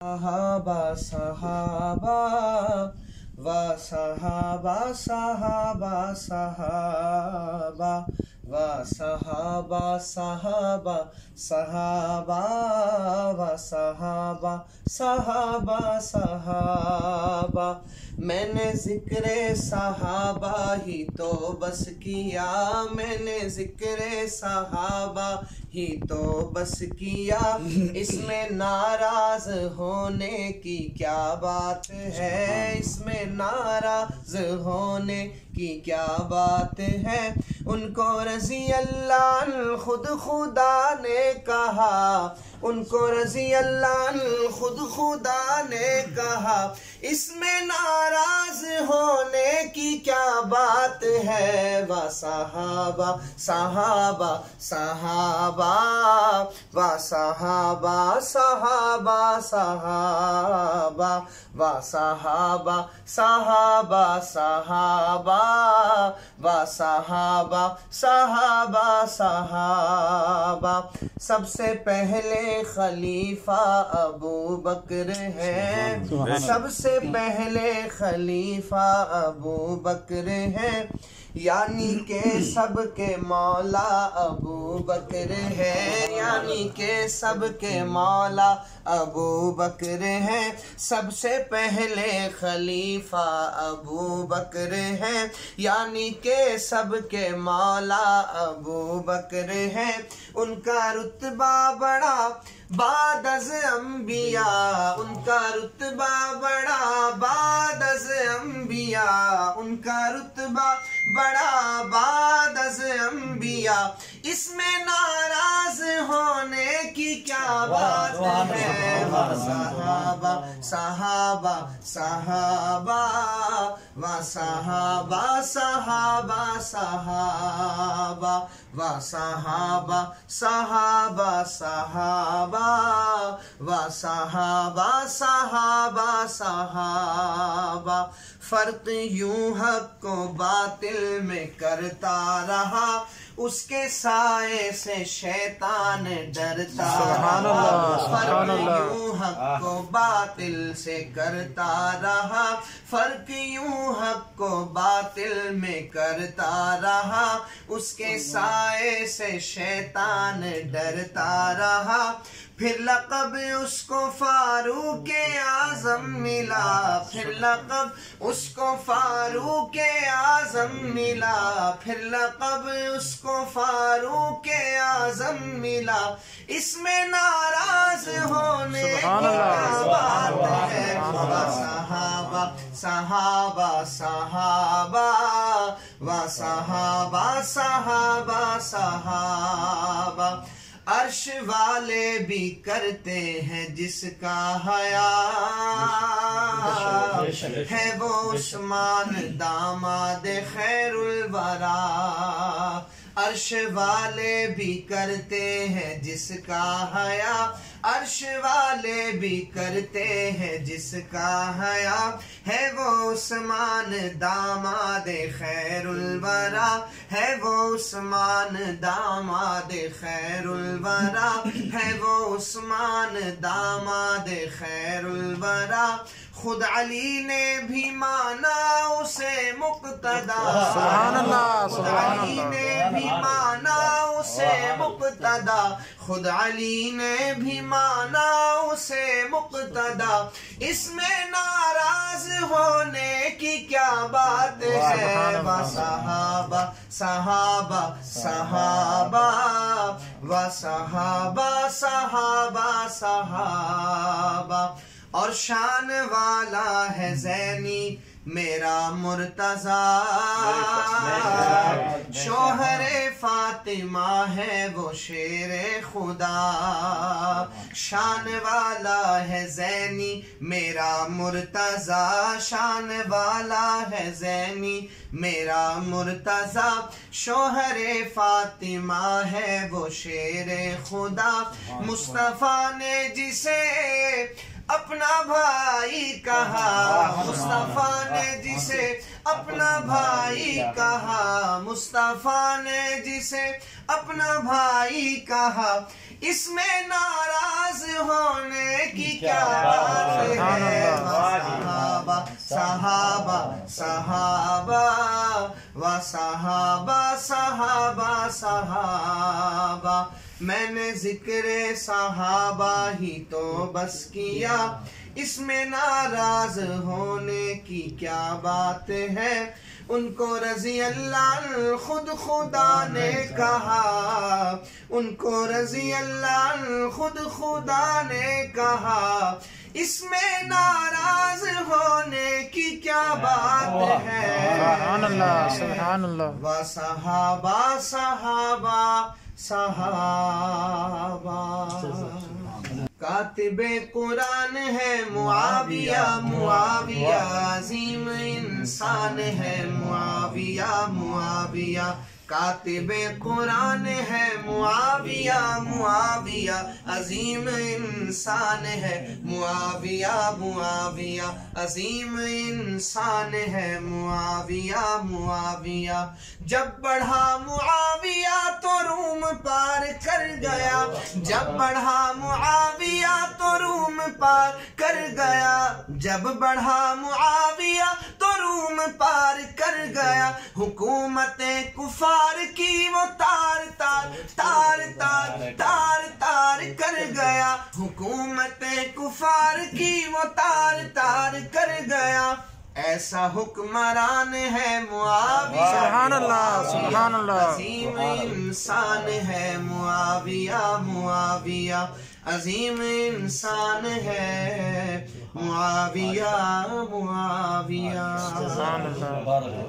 صحابہ صحابہ و صحابہ صحابہ صحابہ و صحابہ صحابہ صحابہ و صحابہ صحابہ صحابہ میں نے ذکر صحابہ ہی تو بس کیا، میں نے ذکر صحابہ ہی تو بس کیا، اس میں ناراض ہونے کی کیا بات ہے، اس میں ناراض ہونے کی کیا بات ہے، ان کو رضی اللہ عنہ خود خدا نے کہا، ان کو رضی اللہ عنہ خود خدا نے کہا، اس میں ناراض ہونے کی کیا بات ہے، و صحابہ صحابہ صحابہ و صحابہ صحابہ صحابہ و صحابہ صحابہ صحابہ و صحابہ صحابہ صحابہ سب سے پہلے خلیفہ ابو بکر ہیں، سب سے پہلے خلیفہ ابو بکر ہیں، یعنی کہ سب کے مولا ابو بکر ہیں، یعنی کہ سب کے مولا ابو بکر ہیں، سب سے پہلے خلیفہ ابو بکر ہیں، یعنی کہ سب کے مولا ابو بکر ہیں، ان کا رتبہ بڑا بعد از انبیاء، ان کا رتبہ بڑا بعد از انبیاء، ان کا رتبہ بڑا بعد از انبیاء، اس میں ناراض ہونے کی کیا بات ہے، صحابہ صحابہ صحابہ و صحابہ صحابہ صحابہ و صحابہ صحابہ صحابہ و صحابہ صحابہ صحابہ فرق یوں حق کو باطل میں کرتا رہا، اس کے سائے سے شیطان ڈرتا رہا، فرق یوں حق کو باطل سے کرتا رہا، فرق یوں حق کو باطل میں کرتا رہا، اس کے سائے سے شیطان ڈرتا رہا، پھر لقب اس کو فاروق اعظم ملا، پھر لقب اس کو فاروق اعظم ملا، پھر لقب اس کو فاروق اعظم ملا، اس میں ناراض ہونے کی کیا بات ہے، صحابہ صحابہ صحابہ و صحابہ صحابہ صحابہ عرش والے بھی کرتے ہیں جس کا حیا ہے، وہ عثمان داماد خیر الورا، عرش والے بھی کرتے ہیں جس کا حیا، عرش والے بھی کرتے ہیں جس کا حیا ہے، وہ عثمان داماد خیر الورا، ہے وہ عثمان داماد خیر الورا، ہے وہ عثمان داماد خیر الورا، خود علی نے بھی مانا اسے مقتدا، سبحان اللہ، خود علی نے بھی مانا اسے مقتدا، خود علی نے بھی مانا اسے مقتدا، اس میں ناراض ہونے کی کیا بات ہے، صحابہ صحابہ صحابہ و صحابہ صحابہ صحابہ اور شان والا ہے زینی میرا مرتضیٰ، شوہر فاطمہ ہے وہ شیر خدا، شان والا ہے زینی میرا مرتضیٰ، شان والا ہے زینی میرا مرتضیٰ، شوہر فاطمہ ہے وہ شیر خدا، مصطفیٰ نے جسے اپنا بھائی کہا مصطفیٰ نے جسے اپنا بھائی کہا مصطفیٰ نے جسے اپنا بھائی کہا اس میں ناراض ہونے کی کیا بات ہے صحابہ صحابہ صحابہ و صحابہ صحابہ صحابہ میں نے ذکر صحابہ ہی تو بس کیا اس میں ناراض ہونے کی کیا بات ہے ان کو رضی اللہ خود خدا نے کہا ان کو رضی اللہ خود خدا نے کہا اس میں ناراض ہونے کی کیا بات ہے سبحان اللہ سبحان اللہ و صحابہ صحابہ صحابہ کاتب قرآن ہے معاویہ معاویہ عظیم انسان ہے معاویہ معاویہ کاتب قرآن ہے معاویہ معاویہ عظیم انسان ہے معاویہ معاویہ عظیم انسان ہے معاویہ معاویہ جب بڑھا معاویہ تو روم پار کر گیا جب بڑھا معاویہ تو روم پار کر گیا جب بڑھا معاویہ تو روم پار کر گیا حکومت کفار کی وہ تار تار تار تار تار تار کر گیا حکومت کفار کی وہ تار تار کر گیا ایسا حکمران ہے معاویہ سبحان اللہ سبحان اللہ عظیم انسان ہے معاویہ معاویہ عظیم انسان ہے معاویہ معاویہ سبحان اللہ